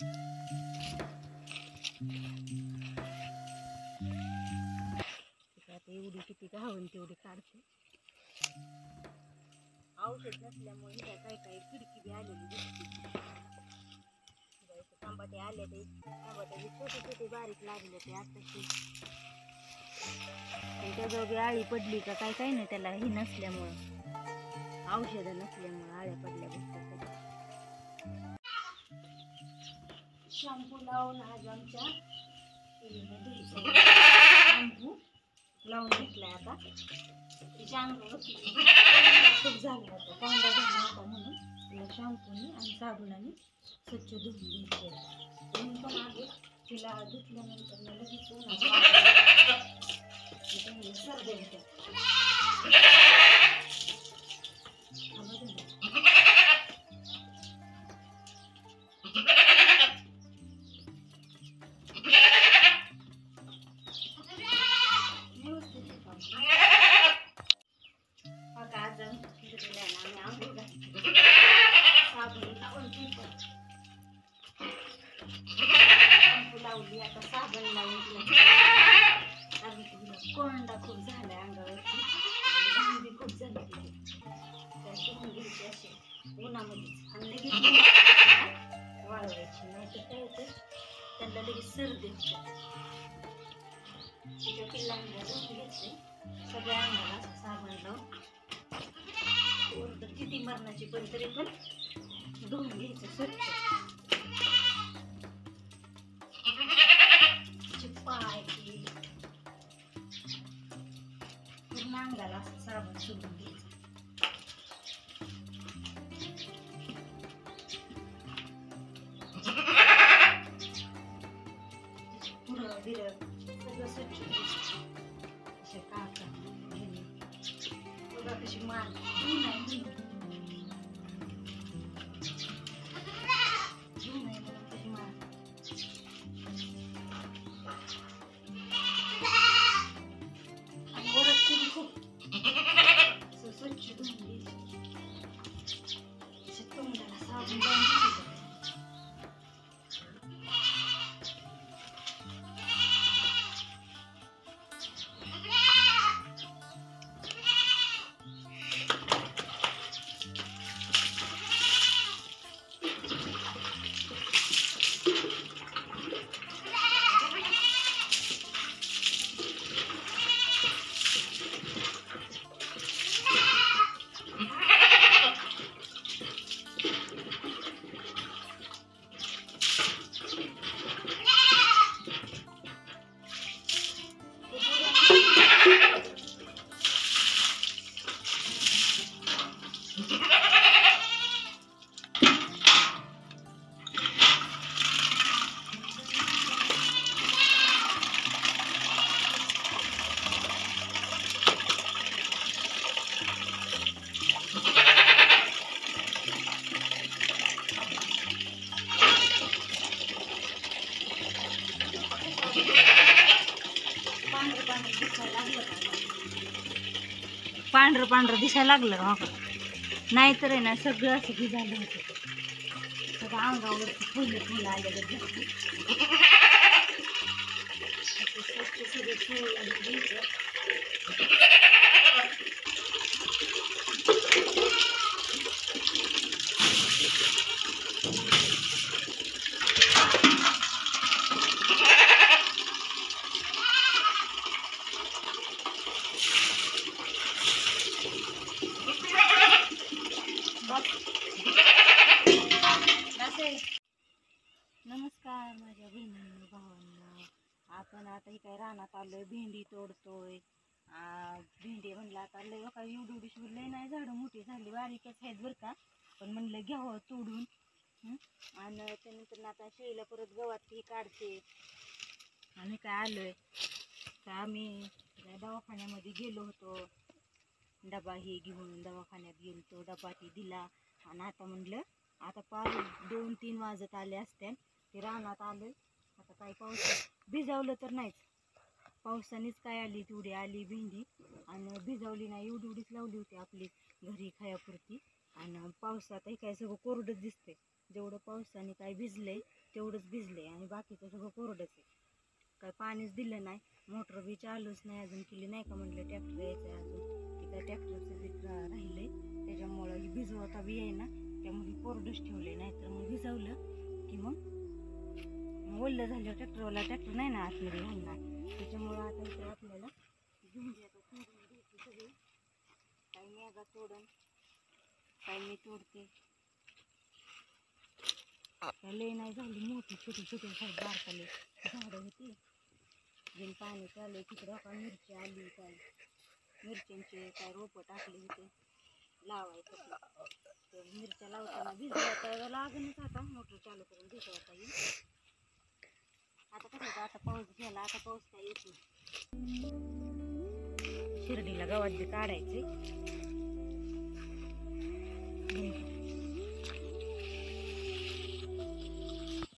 आता एवढी किती का हवी तेवढी काढते. औषध नसल्यामुळे काही काही खिडकी बी आलेली दिसते. टमाटे आले ते टमाटे छोटे छोटे बारीक लागले ते आताशी. त्याच्याजवळ बी आळी पडली का काय काही नाही त्याला ही नसल्यामुळं, औषधं नसल्यामुळं आळ्या पडल्या बसतात. शॅम्पू लावून आज आमच्या शॅम्पू लावून घेतलाय. आता तिच्या अंगावर खूप झाला होता, कोंडा झाला होता म्हणून तिला शॅम्पूने आणि साबणाने स्वच्छ धुवून घ्यायचे. म्हणून पण आधी तिला धुतल्यानंतर लगेच सर्दी होते. लावली आता साबण लावून कोंडा खूप झालाय अंगावरती, घाम खूप झाली त्याची घ्यायची अशी उन्हामध्येच आणि लगेच वाळवायची. नाही तर काय होतं त्यांना लगेच सर्दी होते. तिच्या पिल्लांना धुवून घेतले सगळ्या अंगाला असं साबण लावून. किती मरणाची पण तरी पण धुवून घ्यायचं स्वच्छ. पाय पूर्ण अंगाला असं साबण सोडून घ्यायचं. पुरं बिरं सगळं स्वच्छ घ्यायचं. अशा काका बघा कशी मान नाही पांढरं पांढरं दिसायला लागलं हो का. नाहीतर आहे ना सगळं असं हे झालं होतं, सगळं अंगावरती फुलं फुलं आलेलं दिसते. सगळे फुलं घ्यायचं. नमस्कार माझ्या बहिणींनो भावांनो. आपण आता ही काय रानात आलोय, भेंडी तोडतोय. भेंडी म्हणलं आता लय बघा एवढी लय नाही झाडं मोठी झाली, बारीकच आहेत बरं का, पण म्हणलं घ्यावं तोडून. आणि त्यानंतर आता शेळीला परत गवत ही काढते. आम्ही काय आलोय तर आम्ही दवाखान्यामध्ये गेलो होतो, डबा ही घेऊन दवाखान्यात गेलो तो, डबा ती दिला. आणि आता म्हणलं आता पाच 2-3 वाजत आले असते, ते रानात आलोय. आता काय पाऊस भिजवलं तर नाहीच, पावसानेच काय आली तेवढी आली भेंडी. आणि भिजवली नाही, एवढीच लावली होती आपली घरी खायापुरती. आणि पावसात काय सगळं कोरडंच दिसतंय, जेवढं पावसाने काय भिजलंय तेवढंच भिजले आणि बाकीचं सगळं कोरडंच आहे. काय पाणीच दिलं नाही, मोटर बी चालूच नाही अजून केली नाही का, म्हटलं ट्रॅक्टर यायचं अजून, ते काय ट्रॅक्टरचं बी राहिलंय त्याच्यामुळं ही भिजवता बी आहे ना, त्यामुळे कोरडंच ठेवले. नाहीतर मग भिजवलं की मग ओल्लं झालं ट्रॅक्टरवाला, ट्रॅक्टर नाही ना आतमध्ये घालणार, त्याच्यामुळं आता इकडे आपल्याला भेंडी आता तोडून घ्यायची सगळी. काही मेगा तोडून काही मी तोडते. लय नाही झाली, मोठी छोटी छोटी बारकाले झाडं होती. बिन पाणी चालू तिकडं का मिरची आली, काय मिरच्यांचे काय रोपं टाकले होते लावायचं. तर मिरच्या लावताना भिजवता लागणच, आता मोटर चालू करून भिजवता येईल. आता कसं आता पाऊस गेला, आता पाऊस काय येतो. शिर्डीला गवत बी काढायचे.